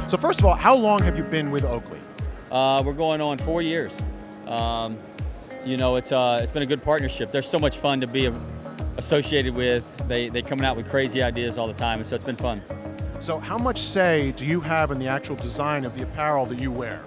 So first of all, how long have you been with Oakley? We're going on 4 years. It's been a good partnership. They're so much fun to be associated with. They coming out with crazy ideas all the time, and so it's been fun. So how much say do you have in the actual design of the apparel that you wear?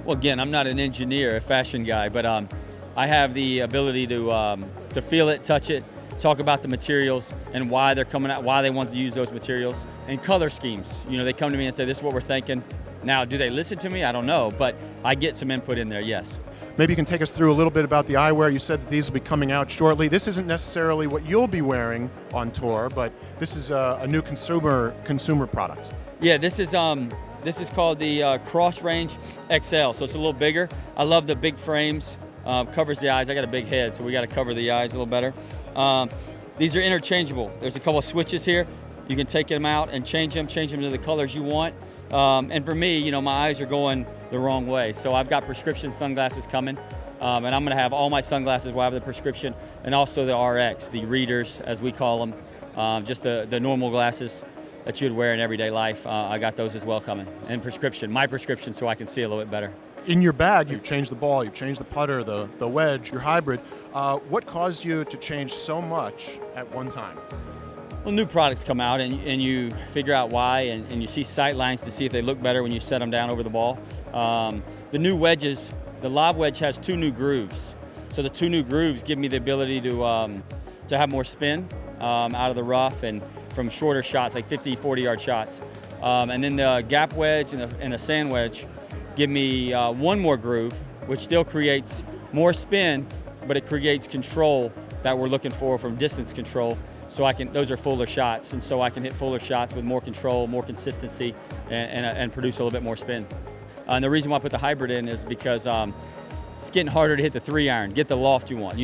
Well, again, I'm not an engineer, a fashion guy, but I have the ability to feel it, touch it, talk about the materials and why they're coming out, why they want to use those materials, and color schemes. They come to me and say, this is what we're thinking. Now, do they listen to me? I don't know, but I get some input in there, yes. Maybe you can take us through a little bit about the eyewear. You said that these will be coming out shortly. This isn't necessarily what you'll be wearing on tour, but this is a new consumer product. Yeah, this is called the Cross Range XL, so it's a little bigger. I love the big frames, covers the eyes. I got a big head, so we got to cover the eyes a little better. These are interchangeable. There's a couple of switches here. You can take them out and change them to the colors you want. And for me, my eyes are going the wrong way. So I've got prescription sunglasses coming, and I'm gonna have all my sunglasses will have the prescription and also the RX, the readers as we call them, just the normal glasses that you'd wear in everyday life. I got those as well coming, and my prescription so I can see a little bit better. In your bag, you've changed the ball, you've changed the putter, the wedge, your hybrid. What caused you to change so much at one time? Well, new products come out and you figure out why, and you see sight lines to see if they look better when you set them down over the ball. The new wedges, the lob wedge has 2 new grooves. So the 2 new grooves give me the ability to have more spin out of the rough and from shorter shots, like 50, 40-yard shots. And then the gap wedge and the sand wedge give me 1 more groove, which still creates more spin, but it creates control that we're looking for from distance control. So those are fuller shots, and so I can hit fuller shots with more control, more consistency, and produce a little bit more spin. And the reason why I put the hybrid in is because it's getting harder to hit the 3-iron, get the loft you want.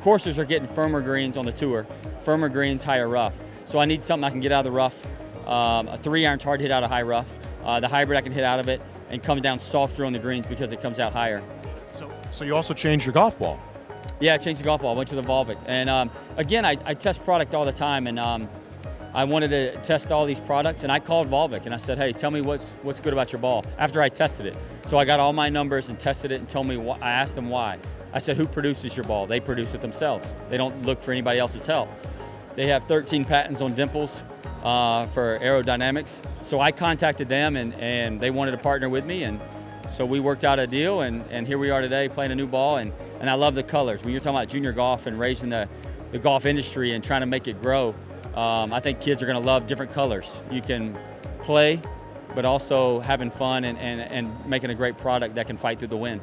Coursers are getting firmer greens on the tour, firmer greens, higher rough. So I need something I can get out of the rough. A 3-iron's hard to hit out of high rough. The hybrid I can hit out of it and come down softer on the greens because it comes out higher. So you also changed your golf ball? Yeah, I changed the golf ball. I went to the Volvic. And again, I test product all the time, and I wanted to test all these products, and I called Volvic and I said, hey, tell me what's good about your ball after I tested it. So I got all my numbers and tested it and told me I asked them why. I said, who produces your ball? They produce it themselves. They don't look for anybody else's help. They have 13 patents on dimples for aerodynamics. So I contacted them and they wanted to partner with me, and so we worked out a deal, and here we are today playing a new ball, and I love the colors. When you're talking about junior golf and raising the golf industry and trying to make it grow, I think kids are going to love different colors. You can play, but also having fun and making a great product that can fight through the wind.